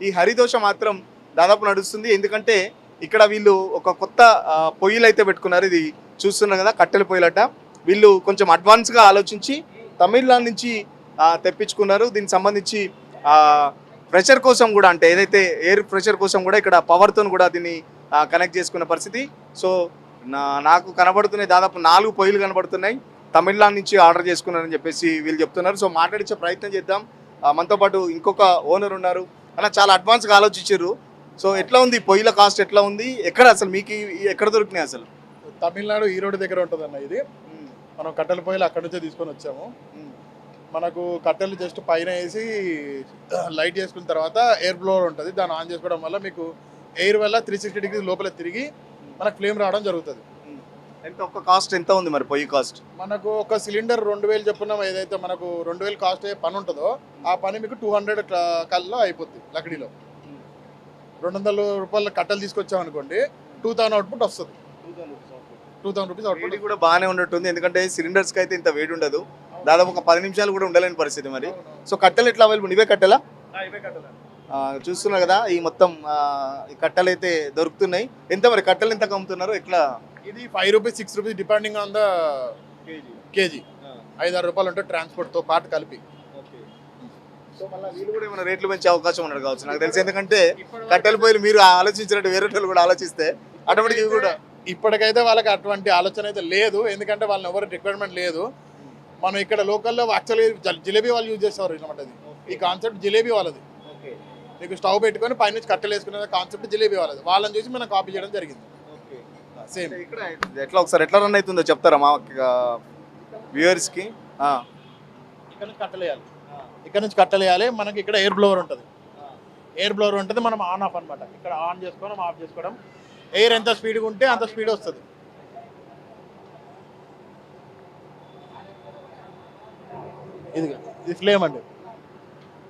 ఈ హరిదోష మాత్రం దాదాపు నడుస్తుంది. ఎందుకంటే ఇక్కడ వీళ్ళు ఒక కొత్త పొయ్యిలు అయితే పెట్టుకున్నారు. ఇది చూస్తున్నారు కదా, కట్టెల పొయ్యిలట. వీళ్ళు కొంచెం అడ్వాన్స్గా ఆలోచించి తమిళనాడు నుంచి తెప్పించుకున్నారు. దీనికి సంబంధించి ప్రెషర్ కోసం కూడా, అంటే ఏదైతే ఎయిర్ ప్రెషర్ కోసం కూడా ఇక్కడ పవర్తో కూడా దీన్ని కనెక్ట్ చేసుకున్న పరిస్థితి. సో నాకు కనబడుతున్నాయి, దాదాపు 4 పొయ్యిలు కనబడుతున్నాయి. తమిళనాడు నుంచి ఆర్డర్ చేసుకున్నారని చెప్పేసి వీళ్ళు చెప్తున్నారు. సో మాట్లాడించే ప్రయత్నం చేద్దాం. మనతో పాటు ఇంకొక ఓనర్ ఉన్నారు. అలా చాలా అడ్వాన్స్గా ఆలోచించారు. సో ఎట్లా ఉంది పొయ్యిల కాస్ట్, ఎట్లా ఉంది, ఎక్కడ అసలు మీకు ఎక్కడ దొరికినాయి అసలు? తమిళనాడు ఈరోడ్ దగ్గర ఉంటుంది అన్న. ఇది మనం కట్టెల పొయ్యిలు అక్కడి నుంచే తీసుకొని వచ్చాము. మనకు కట్టెలు జస్ట్ పైన వేసి లైట్ చేసుకున్న తర్వాత ఎయిర్ బ్లోవర్ ఉంటుంది, దాన్ని ఆన్ చేసుకోవడం వల్ల మీకు ఎయిర్ వల్ల 360 డిగ్రీస్ లోపల తిరిగి మనకు ఫ్లేమ్ రావడం జరుగుతుంది. ఎంత ఒక్క కాస్ట్ ఎంత ఉంది మరి పొయ్యి కాస్ట్? మనకు ఒక సిలిండర్ 2000 చెప్పున్నాం. ఏదైతే మనకు 2000 కాస్ట్ అయ్యే పని ఉంటుందో ఆ పని మీకు 200 కల్లా అయిపోద్ది. లకడీలో 200 రూపాయల కట్టెలు తీసుకొచ్చాం అనుకోండి, 2000 అవుట్పుట్ వస్తుంది. 2000 రూపీస్ అవుట్పుట్ కూడా బాగానే ఉన్నట్టుంది. ఎందుకంటే సిలిండర్స్కి అయితే ఇంత వేడి ఉండదు. దాదాపు ఒక 10 నిమిషాలు కూడా ఉండలేని పరిస్థితి. మరి సో కట్టెలు ఎట్లా అవైలబుల్? ఇవే కట్టెలా? చూస్తున్నారు కదా, ఈ మొత్తం ఈ కట్టెలు అయితే దొరుకుతున్నాయి. ఎంత మరి కట్టెలు ఎంత అమ్ముతున్నారు, ఎట్లా? ఇది 5 rupees 6 rupees depending on the KG. 5-6 రూపాయలు ఉంటుంది ట్రాన్స్పోర్ట్తో పాటు కలిపి. సో మళ్ళీ వీళ్ళు కూడా ఏమైనా రేట్లు పెంచే అవకాశం ఉండదు కావచ్చు నాకు తెలిసి. ఎందుకంటే కట్టెల పొయ్యిలు మీరు ఆలోచించినట్టు వేరే వాళ్ళు కూడా ఆలోచిస్తే ఆటోమేటిక్ ఇవి కూడా. ఇప్పటికైతే వాళ్ళకి అటువంటి ఆలోచన అయితే లేదు, ఎందుకంటే వాళ్ళని ఎవరు రిక్వైర్మెంట్ లేదు. మనం ఇక్కడ లోకల్లో యాక్చువల్గా జిలేబీ వాళ్ళు యూజ్ చేస్తారు అనమాట. ఈ కాన్సెప్ట్ జిలేబీ వాళ్ళది. మీకు స్టవ్ పెట్టుకొని పైనుంచి కట్టెలు వేసుకునే కాన్సెప్ట్ జిలేబీ వాళ్ళది. వాళ్ళని చూసి మనం కాపీ చేయడం జరిగింది. సేమ్ ఇక్కడ ఎట్లా ఒకసారి ఎట్లా రన్ అవుతుందో చెప్తారా మా వ్యూవర్స్కి? ఇక్కడ నుంచి కట్టలేయాలి, ఇక్కడ నుంచి కట్టలేయాలి. మనకి ఇక్కడ ఎయిర్ బ్లోవర్ ఉంటుంది. ఎయిర్ బ్లోవర్ ఉంటుంది, మనం ఆన్ ఆఫ్ అనమాట. ఇక్కడ ఆన్ చేసుకోవడం, ఆఫ్ చేసుకోవడం. ఎయిర్ ఎంత స్పీడ్గా ఉంటే అంత స్పీడ్ వస్తుంది. ఇది ఫ్లేమ్ అండి,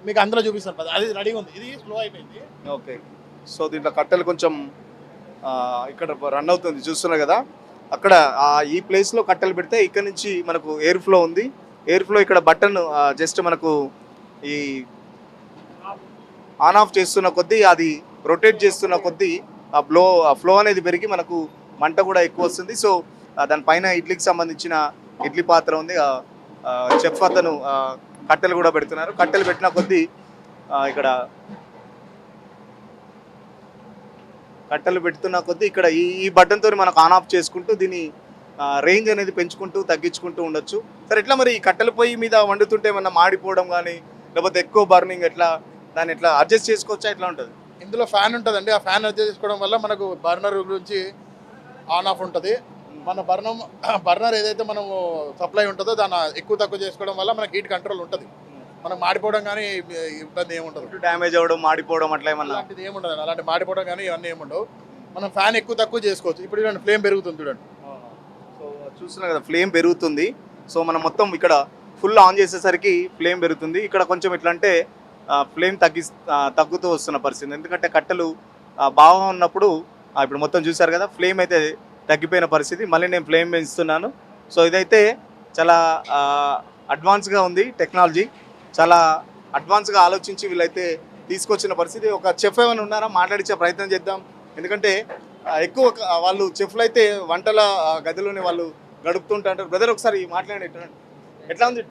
మీకు అందులో చూపిస్తాను. అది రెడీగా ఉంది, ఇది స్లో అయిపోయింది. ఓకే. సో దీంట్లో కట్టెలు కొంచెం ఇక్కడ రన్ అవుతుంది చూస్తున్నారు కదా. అక్కడ ఈ ప్లేస్లో కట్టెలు పెడితే ఇక్కడ నుంచి మనకు ఎయిర్ ఫ్లో ఉంది. ఎయిర్ ఫ్లో ఇక్కడ బటన్ జస్ట్ మనకు ఈ ఆన్ ఆఫ్ చేస్తున్న కొద్దీ, అది రొటేట్ చేస్తున్న కొద్దీ ఆ ఫ్లో అనేది పెరిగి మనకు మంట కూడా ఎక్కువ వస్తుంది. సో దానిపైన ఇడ్లీకి సంబంధించిన ఇడ్లీ పాత్ర ఉంది. చెఫ్ అతను కట్టెలు కూడా పెడుతున్నారు. కట్టెలు పెట్టిన కొద్దీ ఇక్కడ కట్టెలు పెడుతున్న కొద్దీ ఇక్కడ ఈ బటన్తో మనకు ఆన్ ఆఫ్ చేసుకుంటూ దీని రేంజ్ అనేది పెంచుకుంటూ తగ్గించుకుంటూ ఉండొచ్చు. సరే, ఎట్లా మరి ఈ కట్టెల పొయ్యి మీద వండుతుంటే ఏమన్నా మాడిపోవడం కానీ, లేకపోతే ఎక్కువ బర్నింగ్, ఎట్లా దాన్ని ఎట్లా అడ్జస్ట్ చేసుకోవచ్చా, ఎట్లా ఉంటుంది? ఇందులో ఫ్యాన్ ఉంటుందండి. ఆ ఫ్యాన్ అడ్జస్ట్ చేసుకోవడం వల్ల మనకు బర్నర్ గురించి ఆన్ ఆఫ్ ఉంటుంది. మన బర్నర్ ఏదైతే మనము సప్లై ఉంటుందో దాన్ని ఎక్కువ తక్కువ చేసుకోవడం వల్ల మనకి హీట్ కంట్రోల్ ఉంటుంది. మనం మాడిపోవడం కానీ ఇబ్బంది ఏముంటుంది. డ్యామేజ్ అవ్వడం, మాడిపోవడం అట్లా ఏమన్నా అలాంటిది ఏముండదు. అలాంటి మాడిపోవడం కానీ ఇవన్నీ ఏముండవు. మనం ఫ్యాన్ ఎక్కువ తక్కువ చేసుకోవచ్చు. ఇప్పుడు చూడండి, ఫ్లేమ్ పెరుగుతుంది చూడండి. సో చూస్తున్నారు కదా, ఫ్లేమ్ పెరుగుతుంది. సో మనం మొత్తం ఇక్కడ ఫుల్ ఆన్ చేసేసరికి ఫ్లేమ్ పెరుగుతుంది. ఇక్కడ కొంచెం ఎట్లా అంటే ఫ్లేమ్ తగ్గుతూ వస్తున్న పరిస్థితి. ఎందుకంటే కట్టెలు బాగా ఉన్నప్పుడు ఇప్పుడు మొత్తం చూసారు కదా, ఫ్లేమ్ అయితే తగ్గిపోయిన పరిస్థితి. మళ్ళీ నేను ఫ్లేమ్ పెంచుతున్నాను. సో ఇదైతే చాలా అడ్వాన్స్గా ఉంది టెక్నాలజీ. చాలా అడ్వాన్స్గా ఆలోచించి వీళ్ళైతే తీసుకొచ్చిన పరిస్థితి. ఒక చెఫ్ ఏమైనా ఉన్నారా, మాట్లాడించే ప్రయత్నం చేద్దాం. ఎందుకంటే ఎక్కువ వాళ్ళు చెఫ్లు అయితే వంటల గదిలోనే వాళ్ళు గడుపుతుంటారు. బ్రదర్ ఒకసారి మాట్లాడి ఎట్లా ఉంది?